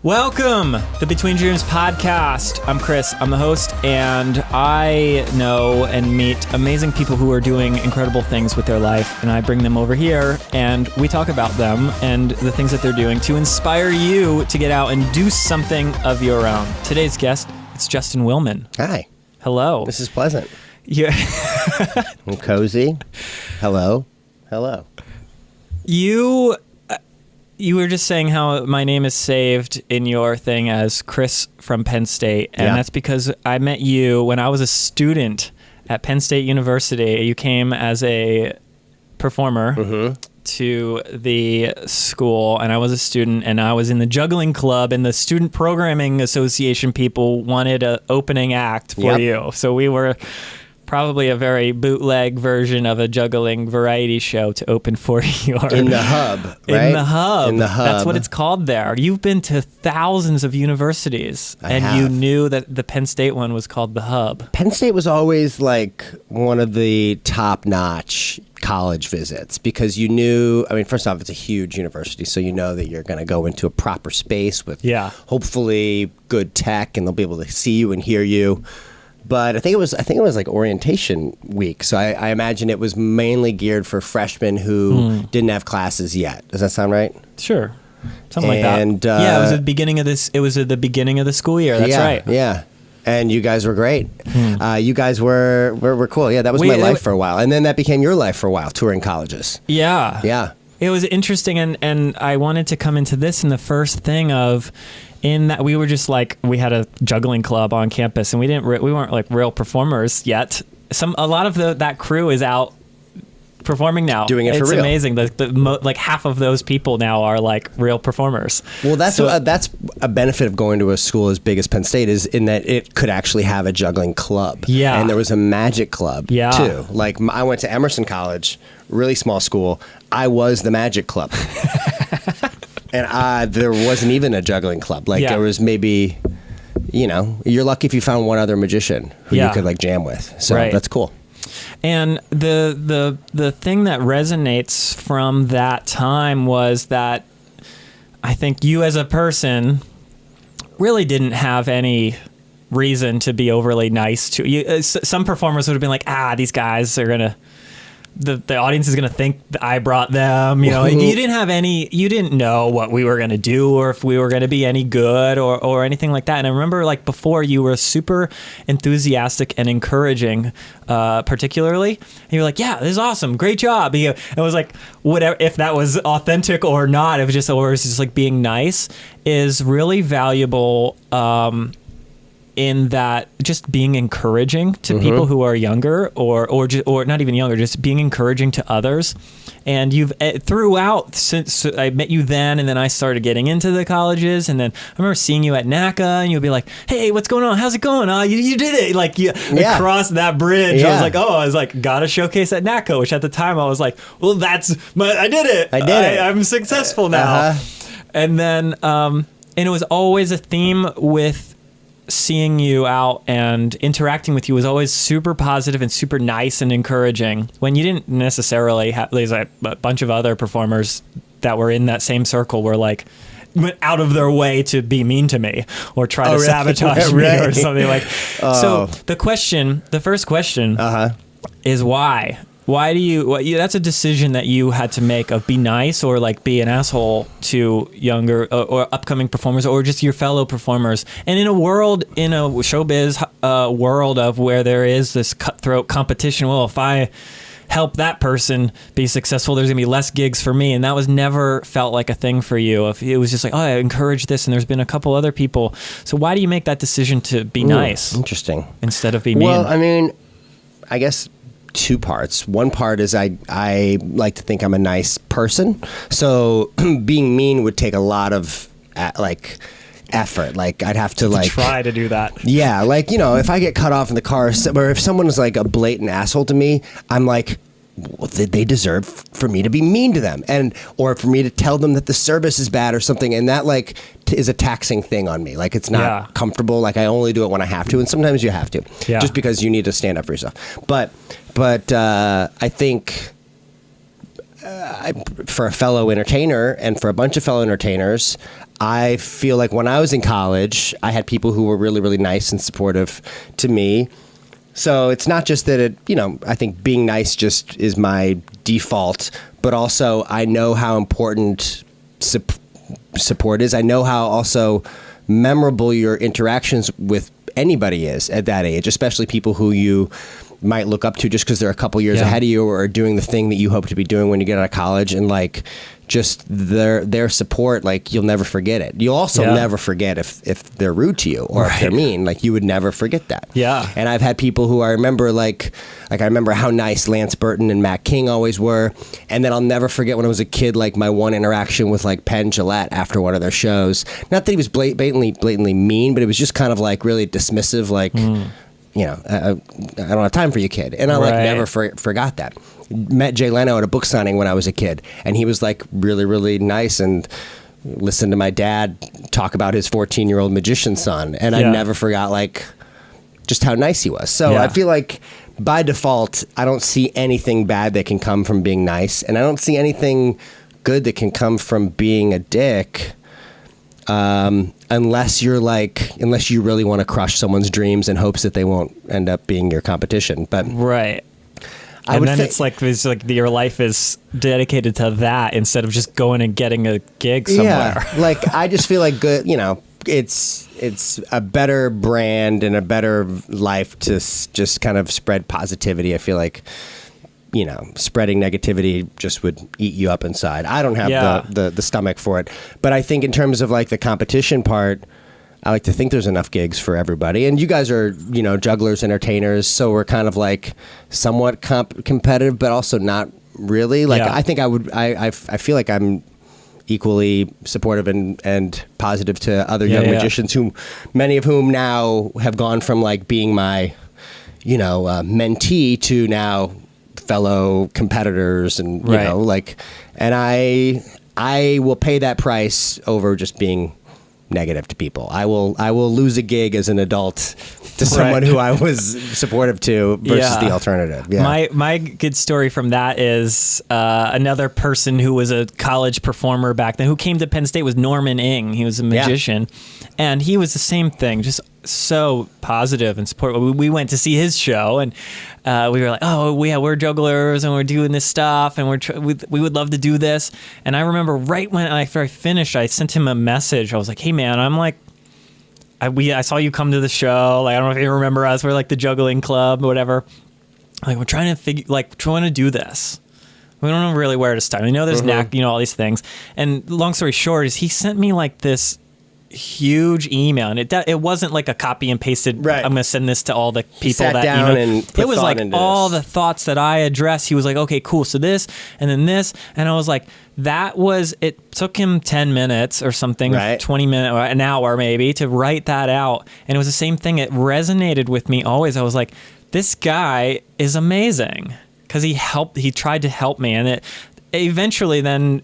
Welcome to the Between Dreams podcast. I'm Chris, I'm the host, and I know and meet amazing people who are doing incredible things with their life, and I bring them over here, and we talk about them and the things that they're doing to inspire you to get out and do something of your own. Today's guest, it's Justin Willman. Hi. Hello. This is pleasant. Yeah. And cozy. Hello. Hello. You were just saying how my name is saved in your thing as Chris from Penn State, and that's because I met you when I was a student at Penn State University. You came as a performer to the school, and I was a student, and I was in the juggling club, and the Student Programming Association people wanted an opening act for you. So we were probably a very bootleg version of a juggling variety show to open for you. In the hub, right? In the hub. In the hub. That's what it's called there. You've been to thousands of universities, you knew that the Penn State one was called the hub. Penn State was always like one of the top-notch college visits because you knew, I mean, first off, it's a huge university, so you know that you're going to go into a proper space with hopefully good tech, and they'll be able to see you and hear you. But I think it was like orientation week. So I imagine it was mainly geared for freshmen who didn't have classes yet. Does that sound right? Sure. Something like that. Yeah, it was at the beginning of the school year. That's right. Yeah. And you guys were great. You guys were cool. Yeah, that was my life for a while. And then that became your life for a while, touring colleges. Yeah. Yeah. It was interesting, and I wanted to come into this in the first thing of, in that we were just like, we had a juggling club on campus, and we weren't like real performers yet. A lot of that crew is out performing now, doing it for real. It's amazing. Like half of those people now are like real performers. Well, that's a benefit of going to a school as big as Penn State, is in that it could actually have a juggling club. Yeah, and there was a magic club too. Like I went to Emerson College, really small school. I was the magic club. And there wasn't even a juggling club. Like there was maybe, you're lucky if you found one other magician who you could like jam with. So that's cool. And the thing that resonates from that time was that I think you as a person really didn't have any reason to be overly nice to you. Some performers would have been like, these guys are going to, the audience is going to think that I brought them, you didn't know what we were going to do or if we were going to be any good or anything like that. And I remember like before you were super enthusiastic and encouraging, particularly, and you were like, yeah, this is awesome. Great job. It was like, whatever, if that was authentic or not, it was just like being nice is really valuable, in that just being encouraging to people who are younger or not even younger, just being encouraging to others. And you've throughout, since I met you then, and then I started getting into the colleges, and then I remember seeing you at NACA, and you'd be like, hey, what's going on? How's it going? You did it. Like across that bridge. I was like, got a showcase at NACA, which at the time I was like, well, I did it. I'm successful now. And then, and it was always a theme with seeing you out and interacting with you was always super positive and super nice and encouraging, when you didn't necessarily have, there's a bunch of other performers that were in that same circle were like, went out of their way to be mean to me or try to sabotage me or something like. So the first question is why? Why do you, that's a decision that you had to make, of be nice or like be an asshole to younger or upcoming performers or just your fellow performers. And in a showbiz world of where there is this cutthroat competition, well, if I help that person be successful, there's gonna be less gigs for me. And that was never felt like a thing for you. If it was just like, I encourage this, and there's been a couple other people. So why do you make that decision to be nice? Interesting. Instead of be mean? Well, I mean, I guess two parts. One part is I like to think I'm a nice person. So being mean would take a lot of effort. Like I'd have to try to do that. Yeah. Like, if I get cut off in the car, or if someone is like a blatant asshole to me, I'm like, well, they deserve for me to be mean to them, or for me to tell them that the service is bad or something. And that is a taxing thing on me. Like it's not comfortable. Like I only do it when I have to. And sometimes you have to, just because you need to stand up for yourself. But I think for a fellow entertainer and for a bunch of fellow entertainers, I feel like when I was in college, I had people who were really, really nice and supportive to me. So it's not just that I think being nice just is my default, but also I know how important support is. I know how also memorable your interactions with anybody is at that age, especially people who you might look up to just because they're a couple years ahead of you or are doing the thing that you hope to be doing when you get out of college, and like just their support, like you'll never forget it. You'll also never forget if they're rude to you or if they're mean. Like you would never forget that. Yeah. And I've had people who I remember like I remember how nice Lance Burton and Matt King always were, and then I'll never forget when I was a kid, like my one interaction with like Penn Jillette after one of their shows. Not that he was blatantly mean, but it was just kind of like really dismissive, like. I don't have time for you, kid. And I like never forgot that. Met Jay Leno at a book signing when I was a kid, and he was like really, really nice and listened to my dad talk about his 14-year-old magician son. And I never forgot like just how nice he was. So I feel like by default, I don't see anything bad that can come from being nice. And I don't see anything good that can come from being a dick. Unless you really want to crush someone's dreams in hopes that they won't end up being your competition. But it's like your life is dedicated to that instead of just going and getting a gig somewhere. Yeah, like I just feel like good. It's a better brand and a better life to just kind of spread positivity. I feel like. Spreading negativity just would eat you up inside. I don't have the stomach for it. But I think in terms of like the competition part, I like to think there's enough gigs for everybody. And you guys are, jugglers, entertainers. So we're kind of like somewhat competitive, but also not really. Like I think I feel like I'm equally supportive and positive to other young magicians who many of whom now have gone from like being my, mentee to now fellow competitors and and I will pay that price over just being negative to people. I will lose a gig as an adult to someone who I was supportive to versus the alternative. Yeah. My good story from that is another person who was a college performer back then who came to Penn State was Norman Ing. He was a magician, and he was the same thing, just so positive and supportive. We went to see his show, and we were like, oh yeah, we're jugglers and we're doing this stuff, and we would love to do this. And I remember right after I finished, I sent him a message. I was like, hey man, I'm like, I saw you come to the show. Like, I don't know if you remember us. We're like the juggling club or whatever. Like, we're trying to do this. We don't know really where to start. I know there's all these things. And long story short is he sent me like this huge email, and it wasn't like a copy and pasted. I'm going to send this to all the people that down and it was like all the thoughts that I addressed. He was like, okay, cool. So this and then this, and I was like, it took him 10 minutes or something, 20 minutes, or an hour maybe to write that out. And it was the same thing. It resonated with me always. I was like, this guy is amazing because he tried to help me, and it eventually then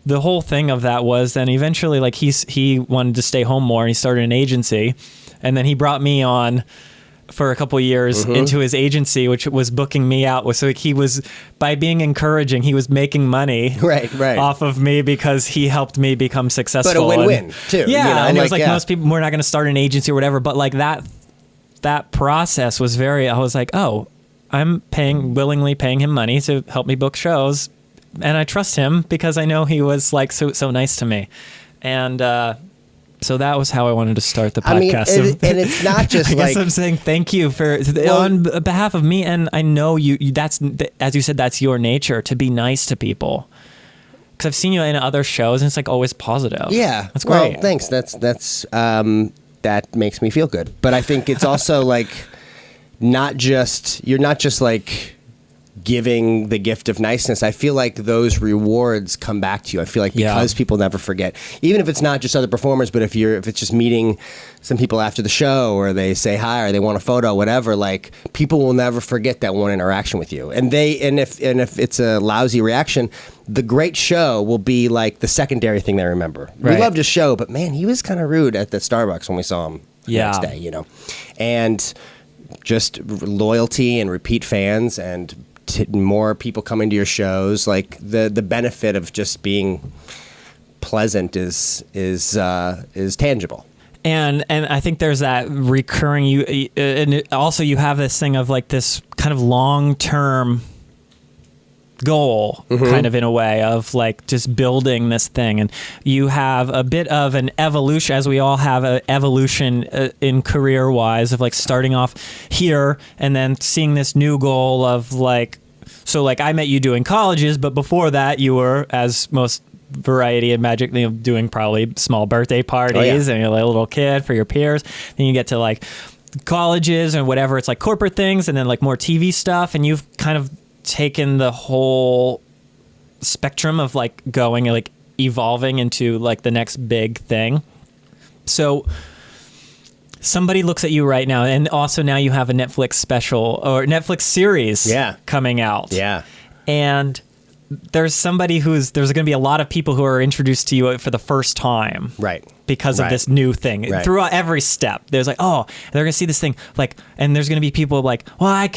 the whole thing of that was then eventually like he wanted to stay home more, and he started an agency, and then he brought me on for a couple of years into his agency, which was booking me out. So he was, by being encouraging, he was making money off of me because he helped me become successful. But a win-win too. Yeah, and it was like most people, we're not going to start an agency or whatever, but like that process was I was like, oh, I'm willingly paying him money to help me book shows. And I trust him because I know he was like so nice to me. And so that was how I wanted to start the podcast. I mean, and it's not just I guess I'm saying thank you on behalf of me. And I know you that's, as you said, that's your nature, to be nice to people. Because I've seen you in other shows and it's like always positive. Yeah. That's great. Well, thanks. That's that makes me feel good. But I think it's also like you're not just like giving the gift of niceness. I feel like those rewards come back to you. I feel like because people never forget, even if it's not just other performers, but if it's just meeting some people after the show, or they say hi, or they want a photo, whatever, like people will never forget that one interaction with you. And if it's a lousy reaction, the great show will be like the secondary thing they remember. We loved his show, but man, he was kind of rude at the Starbucks when we saw him the next day, and just loyalty and repeat fans and more people coming to your shows, like the benefit of just being pleasant is tangible. And I think there's that recurring, and also you have this thing of like this kind of long-term goal, kind of in a way of like just building this thing. And you have a bit of an evolution, as we all have an evolution in career-wise, of like starting off here and then seeing this new goal of like, so like I met you doing colleges, but before that you were, as most variety and magic, doing probably small birthday parties and you're like a little kid for your peers. Then you get to like colleges and whatever, it's like corporate things, and then like more TV stuff, and you've kind of taken the whole spectrum of like going, like evolving into like the next big thing. So somebody looks at you right now, and also now you have a Netflix special or Netflix series coming out. Yeah. And there's there's going to be a lot of people who are introduced to you for the first time. Right. Because of this new thing. Right. Throughout every step, there's like, oh, they're going to see this thing. Like, and there's going to be people like, well, I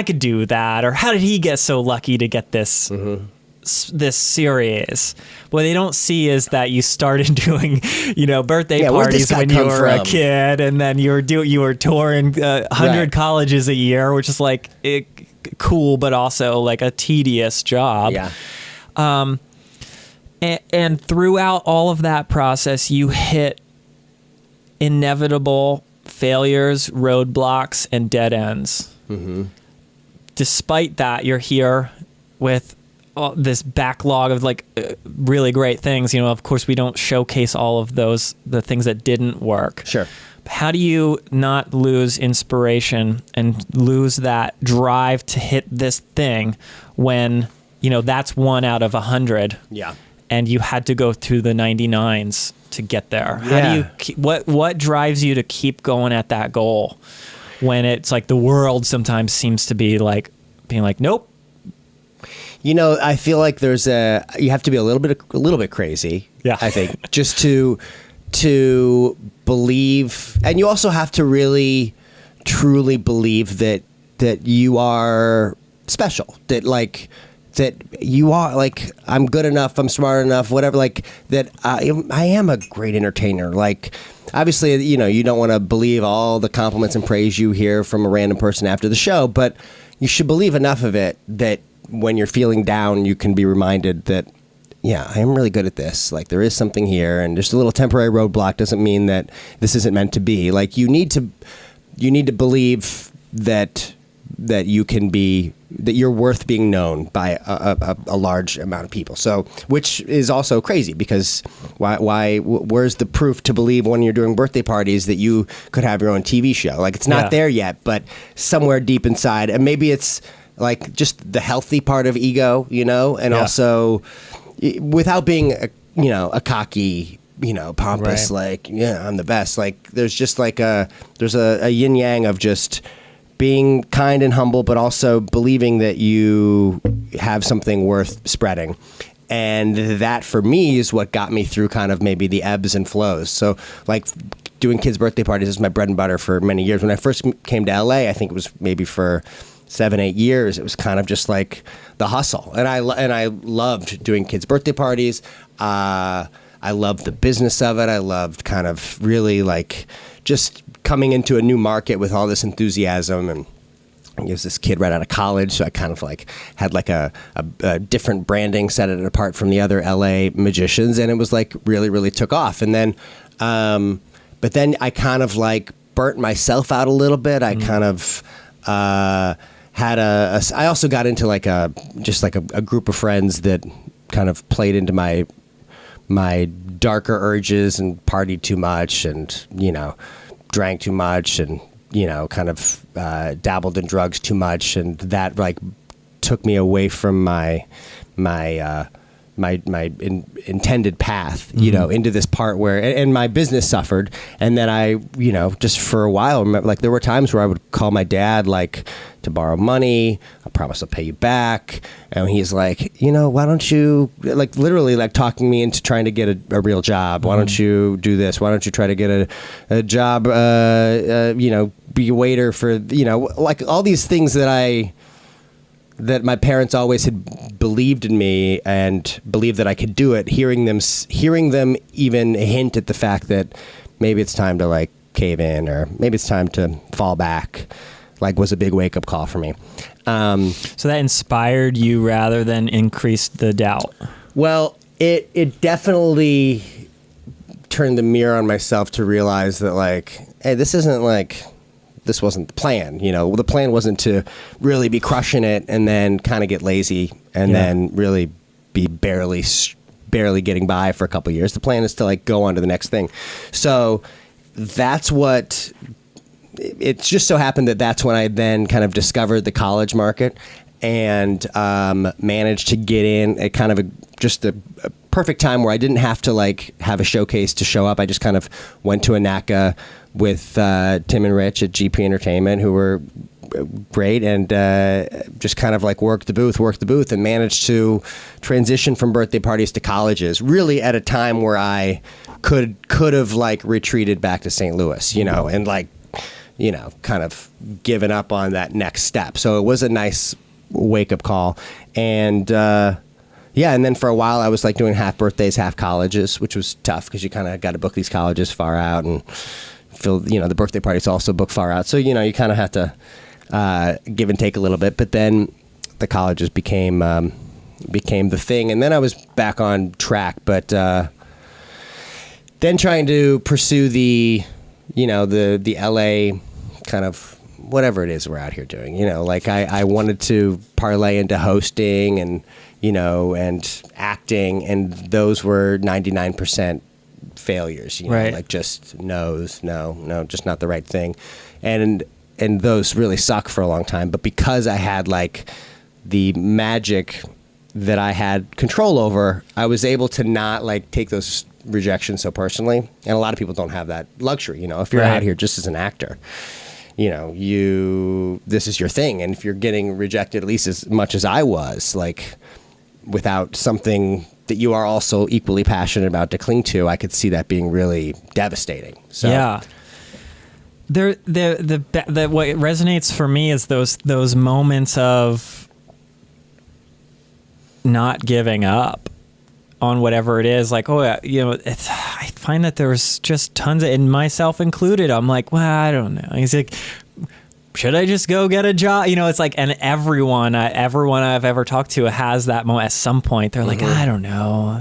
could do that. Or how did he get so lucky to get this this series? What they don't see is that you started doing, birthday parties when you were a kid, and then you were touring 100 colleges a year, which is like cool, but also like a tedious job. Yeah. And throughout all of that process, you hit inevitable failures, roadblocks, and dead ends. Despite that, you're here with this backlog of like really great things. Of course, we don't showcase all of the things that didn't work. Sure. How do you not lose inspiration and lose that drive to hit this thing when, that's 1 out of 100? Yeah. And you had to go through the 99s to get there. How do you what drives you to keep going at that goal when it's like the world sometimes seems to be like being like, nope? I feel like you have to be a little bit crazy. Yeah. I think just to believe, and you also have to really truly believe that you are special, that you are like, I'm good enough, I'm smart enough, whatever, like that I am a great entertainer. Like, obviously, you don't want to believe all the compliments and praise you hear from a random person after the show, but you should believe enough of it that when you're feeling down, you can be reminded that, yeah, I am really good at this. Like, there is something here, and just a little temporary roadblock doesn't mean that this isn't meant to be. Like, you need to believe that you can be, that you're worth being known by a large amount of people. So, which is also crazy, because where's the proof to believe when you're doing birthday parties that you could have your own TV show? Like, it's not there yet, but somewhere deep inside, and maybe it's like just the healthy part of ego, and also without being a cocky, pompous, like, I'm the best. Like, there's just like there's a yin yang of just being kind and humble, but also believing that you have something worth spreading. And that, for me, is what got me through kind of maybe the ebbs and flows. So, like, doing kids' birthday parties is my bread and butter for many years. When I first came to LA, I think it was maybe for 7-8 years, it was kind of just like the hustle. And I loved doing kids' birthday parties. I loved the business of it. I loved kind of really like just coming into a new market with all this enthusiasm. And I was this kid right out of college, so I kind of like had like a different branding, set it apart from the other LA magicians, and it was like really, really took off. And then, but then I kind of like burnt myself out a little bit. I kind of had I also got into like a group of friends that kind of played into my darker urges and partied too much, and drank too much, and kind of dabbled in drugs too much, and that like took me away from my intended path, into this part where, and my business suffered. And then I, just for a while, like there were times where I would call my dad, like, to borrow money. I promise I'll pay you back. And he's like, why don't you, like, literally like talking me into trying to get a real job. Why don't you do this? Why don't you try to get a job, be a waiter for, like all these things that that my parents always had believed in me and believed that I could do it. Hearing them even hint at the fact that maybe it's time to like cave in, or maybe it's time to fall back, like was a big wake up call for me. So that inspired you rather than increased the doubt. Well, it definitely turned the mirror on myself to realize that like, hey, this wasn't the plan. The plan wasn't to really be crushing it and then kind of get lazy and then really be barely getting by for a couple of years. The plan is to like go on to the next thing. So that's what, it just so happened that that's when I then kind of discovered the college market and managed to get in at kind of just a perfect time where I didn't have to like have a showcase to show up. I just kind of went to a NACA with Tim and Rich at GP Entertainment, who were great, and just kind of like worked the booth and managed to transition from birthday parties to colleges, really at a time where I could have like retreated back to St. Louis, and like, kind of given up on that next step. So it was a nice wake up call. And and then for a while I was like doing half birthdays, half colleges, which was tough because you kind of got to book these colleges far out and feel, the birthday parties also book far out. So, you kind of have to give and take a little bit. But then the colleges became the thing. And then I was back on track. But then trying to pursue the LA kind of whatever it is we're out here doing, like I wanted to parlay into hosting and, and acting, and those were 99% failures, right. Like just no, just not the right thing. And those really suck for a long time. But because I had like the magic that I had control over, I was able to not like take those rejections so personally. And a lot of people don't have that luxury, if you're out here just as an actor, this is your thing. And if you're getting rejected at least as much as I was, like without something that you are also equally passionate about to cling to, I could see that being really devastating. So yeah. What resonates for me is those moments of not giving up on whatever it is. Like, I find that there's just tons of, and myself included, I'm like, well, I don't know. He's like, should I just go get a job? It's like, and everyone I've ever talked to has that moment at some point. They're like, I don't know.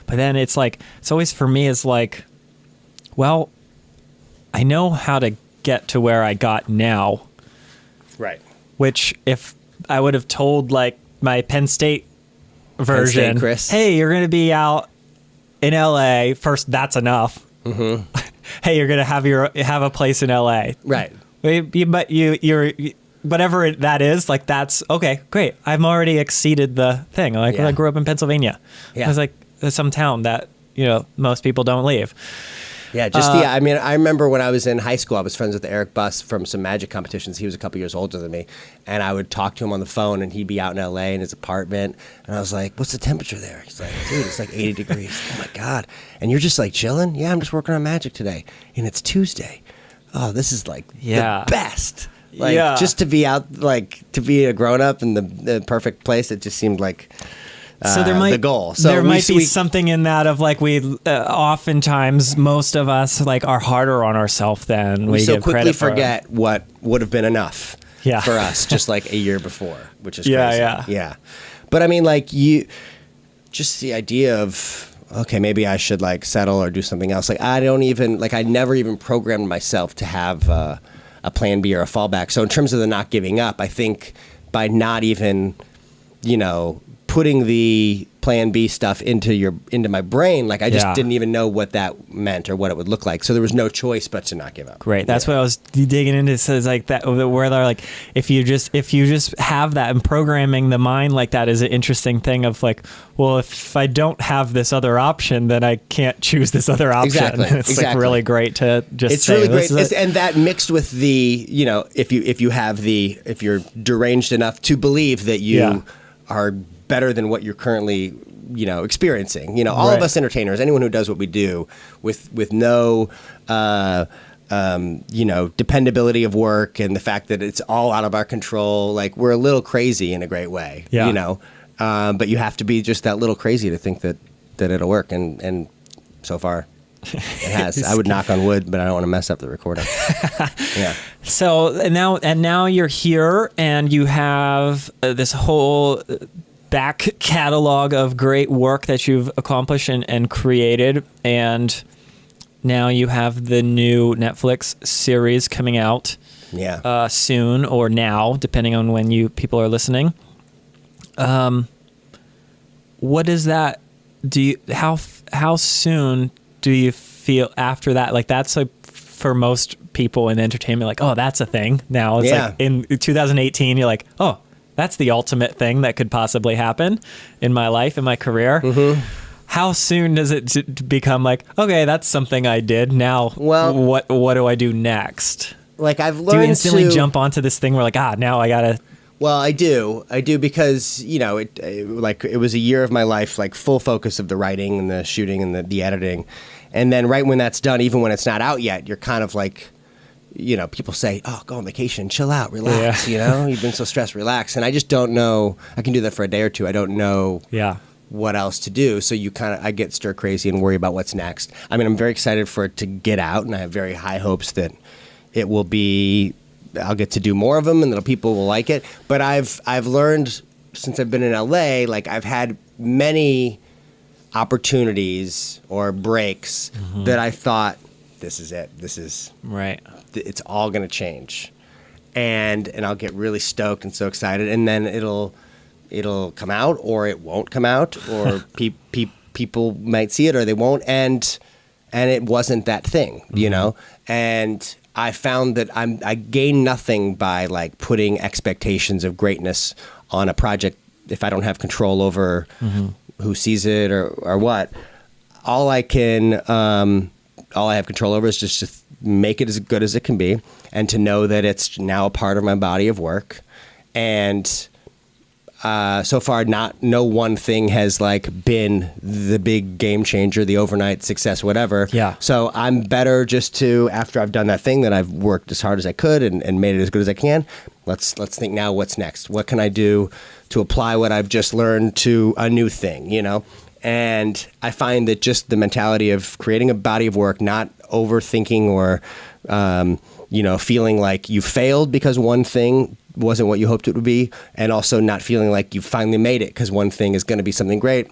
But then it's like, it's always for me is like, well, I know how to get to where I got now. Right. Which if I would have told like my Penn State version, Chris, hey, you're going to be out in LA first, that's enough. Mm-hmm. Hey, you're going to have a place in LA. Right. But you're whatever that is, like that's okay, great. I've already exceeded the thing. Like I grew up in Pennsylvania. Yeah. I was like, there's some town that, most people don't leave. Yeah, I remember when I was in high school, I was friends with Eric Buss from some magic competitions. He was a couple years older than me, and I would talk to him on the phone, and he'd be out in L.A. in his apartment, and I was like, what's the temperature there? He's like, dude, it's like 80 degrees. Oh, my God. And you're just like chilling? Yeah, I'm just working on magic today, and it's Tuesday. Oh, this is like the best. Like just to be out, like to be a grown-up in the perfect place, it just seemed like... So there might the goal. So there might be something in that of like we oftentimes most of us like are harder on ourselves than we so give quickly credit for. Forget what would have been enough for us just like a year before, which is crazy. Yeah. But I mean, like just the idea of okay, maybe I should like settle or do something else. Like I never even programmed myself to have a plan B or a fallback. So in terms of the not giving up, I think by not even putting the plan B stuff into my brain, like I just didn't even know what that meant or what it would look like. So there was no choice but to not give up. Great. That's what I was digging into. So it's like that, where they're like, if you just have that and programming the mind like that is an interesting thing of like, well, if I don't have this other option, then I can't choose this other option. Exactly. It's like really great to just it's really great. And that mixed with the, if you're deranged enough to believe that you are better than what you're currently, experiencing. All of us entertainers, anyone who does what we do with no dependability of work and the fact that it's all out of our control. Like, we're a little crazy in a great way, but you have to be just that little crazy to think that it'll work. And so far it has. I would knock on wood, but I don't want to mess up the recording. Yeah. So now you're here and you have this whole back catalog of great work that you've accomplished and created. And now you have the new Netflix series coming out soon or now, depending on when people are listening. What is that? How soon do you feel after that? Like, that's like, for most people in entertainment, like, oh, that's a thing now. It's like in 2018, you're like, oh, that's the ultimate thing that could possibly happen in my life, in my career. Mm-hmm. How soon does it become like, okay, that's something I did. Now, what do I do next? Like, I've learned do you instantly jump onto this thing where like, now I gotta. Well, I do because, it was a year of my life, like full focus of the writing and the shooting and the editing. And then right when that's done, even when it's not out yet, you're kind of like, people say, oh, go on vacation, chill out, relax, you've been so stressed, relax. And I just don't know. I can do that for a day or two. I don't know what else to do. So I get stir crazy and worry about what's next. I mean, I'm very excited for it to get out, and I have very high hopes that it will be, I'll get to do more of them and that people will like it. But I've learned since I've been in LA, like, I've had many opportunities or breaks that I thought, this is it. This is right. It's all going to change. And I'll get really stoked and so excited. And then it'll come out, or it won't come out, or people might see it or they won't. And it wasn't that thing, and I found that I gain nothing by like putting expectations of greatness on a project if I don't have control over who sees it or what. All I have control over is just to make it as good as it can be, and to know that it's now a part of my body of work. And so far, no one thing has like been the big game changer, the overnight success, whatever. Yeah. So I'm better just to, after I've done that thing that I've worked as hard as I could and made it as good as I can, let's think now, what's next? What can I do to apply what I've just learned to a new thing, And I find that just the mentality of creating a body of work, not overthinking or, feeling like you failed because one thing wasn't what you hoped it would be, and also not feeling like you finally made it because one thing is going to be something great.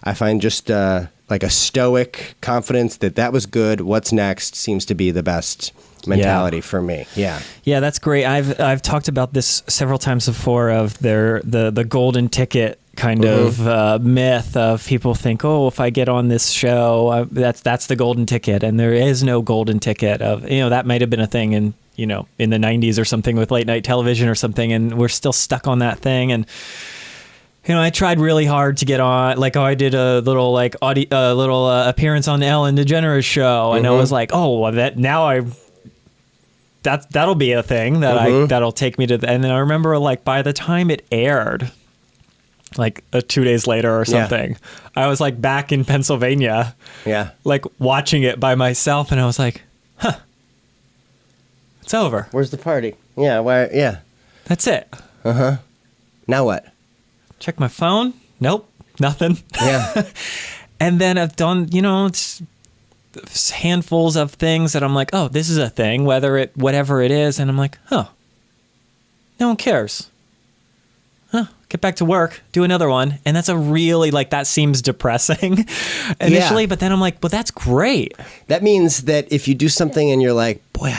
I find just like a stoic confidence that was good. What's next seems to be the best mentality for me. Yeah. Yeah, that's great. I've talked about this several times before of the golden ticket kind of myth of people think, oh, if I get on this show, that's the golden ticket, and there is no golden ticket. Of that might have been a thing in the 90s or something with late night television or something, and we're still stuck on that thing. And I tried really hard to get on, like, I did a little like appearance on Ellen DeGeneres show, and I was like, oh, well, that'll be a thing that'll take me to and then I remember, like, by the time it aired, like 2 days later or something, I was like back in Pennsylvania, like watching it by myself, and I was like, huh, it's over. Where's the party? Yeah, why? Yeah, that's it. Now what? Check my phone. Nope, nothing. Yeah. And then I've done, it's handfuls of things that I'm like, oh, this is a thing, whatever it is, and I'm like, huh, no one cares. Get back to work, do another one. And that's a really, like, that seems depressing initially, but then I'm like, well, that's great. That means that if you do something and you're like, boy,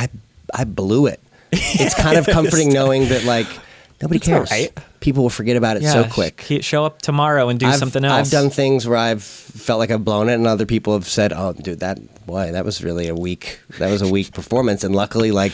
I blew it. It's kind of comforting knowing that, like, nobody cares. Right. People will forget about it so quick. Show up tomorrow and do something else. I've done things where I've felt like I've blown it, and other people have said, oh, dude, that was really a weak performance. And luckily, like,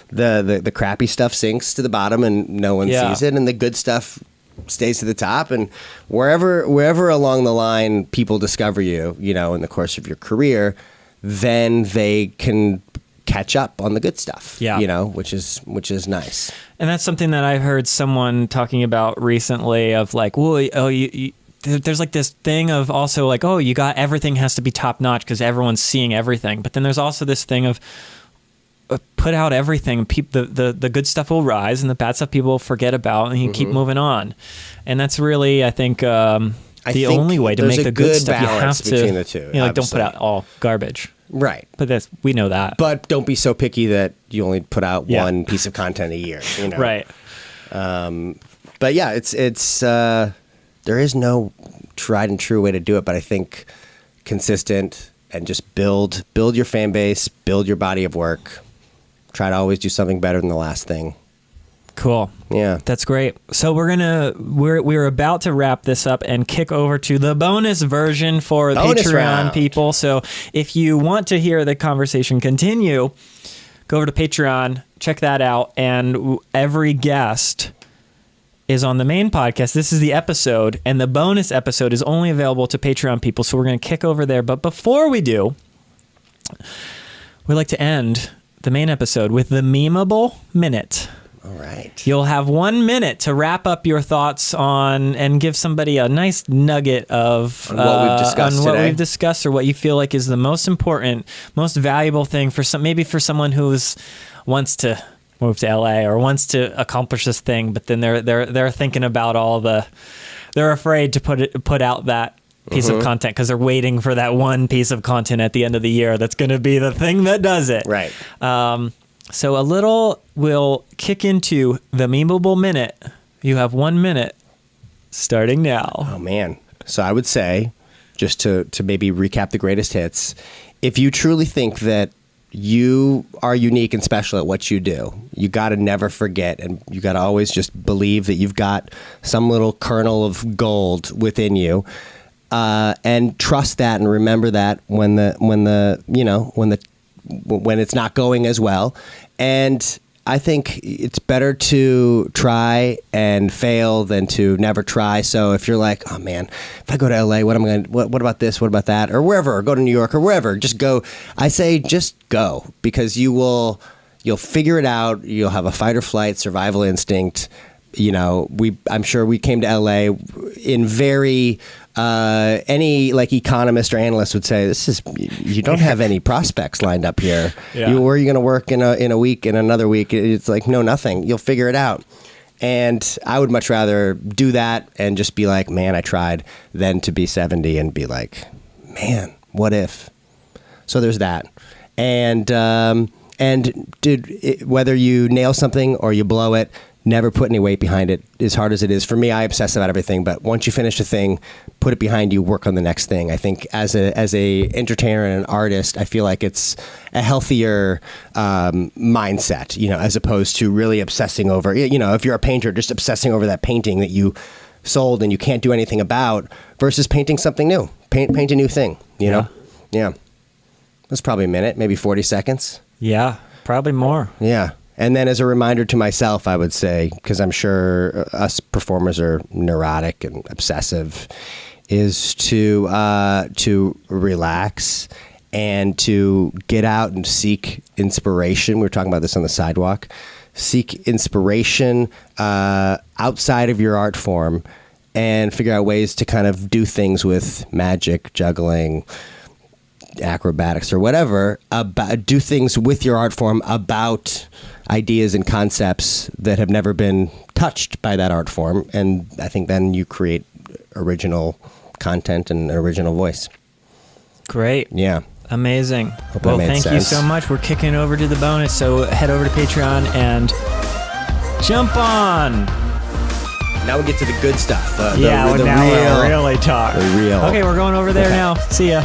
the crappy stuff sinks to the bottom and no one sees it, and the good stuff stays to the top. And wherever along the line people discover you, in the course of your career, then they can catch up on the good stuff, which is nice. And that's something that I've heard someone talking about recently of like, well, there's like this thing of also like, oh, everything has to be top notch because everyone's seeing everything. But then there's also this thing of, put out everything. The good stuff will rise, and the bad stuff people will forget about, and you keep moving on. And that's really, I think, the only way to make the good stuff. You have to between the two. Like, don't put out all garbage. Right. But we know that. But don't be so picky that you only put out one piece of content a year. Right. But yeah, it's there is no tried and true way to do it. But I think consistent and just build your fan base, build your body of work. Try to always do something better than the last thing. Cool. Yeah. That's great. So we're about to wrap this up and kick over to the bonus version for Patreon round. People. So if you want to hear the conversation continue, go over to Patreon, check that out. And every guest is on the main podcast. This is the episode, and the bonus episode is only available to Patreon people. So we're going to kick over there. But before we do, we'd like to end the main episode with the memeable minute. All right. You'll have 1 minute to wrap up your thoughts on and give somebody a nice nugget of what we've discussed, or what you feel like is the most important, most valuable thing for someone who wants to move to LA or wants to accomplish this thing, but then they're thinking about they're afraid to put out that piece of content because they're waiting for that one piece of content at the end of the year that's going to be the thing that does it. Right. So we'll kick into the memeable minute. You have 1 minute starting now. Oh, man. So I would say, just to maybe recap the greatest hits, if you truly think that you are unique and special at what you do, you got to never forget, and you got to always just believe that you've got some little kernel of gold within you, and trust that and remember that when it's not going as well. And I think it's better to try and fail than to never try. So if you're like, oh man, if I go to LA, what about this? What about that? Or wherever, or go to New York or wherever, just go. I say just go, because you'll figure it out. You'll have a fight or flight survival instinct. I'm sure we came to LA in very, any like economist or analyst would say, you don't have any prospects lined up here. Yeah. Where are you going to work in a week, in another week? It's like, no, nothing. You'll figure it out. And I would much rather do that and just be like, man, I tried, than to be 70 and be like, man, what if? So there's that. And whether you nail something or you blow it, never put any weight behind it. As hard as it is for me, I obsess about everything. But once you finish a thing, put it behind you. Work on the next thing. I think as a entertainer and an artist, I feel like it's a healthier mindset. As opposed to really obsessing over. If you're a painter, just obsessing over that painting that you sold and you can't do anything about, versus painting something new. Paint a new thing. You know. Yeah. That's probably a minute, maybe 40 seconds. Yeah, probably more. Yeah. And then as a reminder to myself, I would say, because I'm sure us performers are neurotic and obsessive, is to relax and to get out and seek inspiration. We were talking about this on the sidewalk. Seek inspiration outside of your art form and figure out ways to kind of do things with magic, juggling, acrobatics, or whatever. Do things with your art form about ideas and concepts that have never been touched by that art form. And I think then you create original content and an original voice. Great. Yeah. Amazing. Hope well, that made thank sense. you so much. We're kicking over to the bonus. So head over to Patreon and jump on. Now we get to the good stuff. Now we really talk. The real. Okay, we're going over there now. See ya.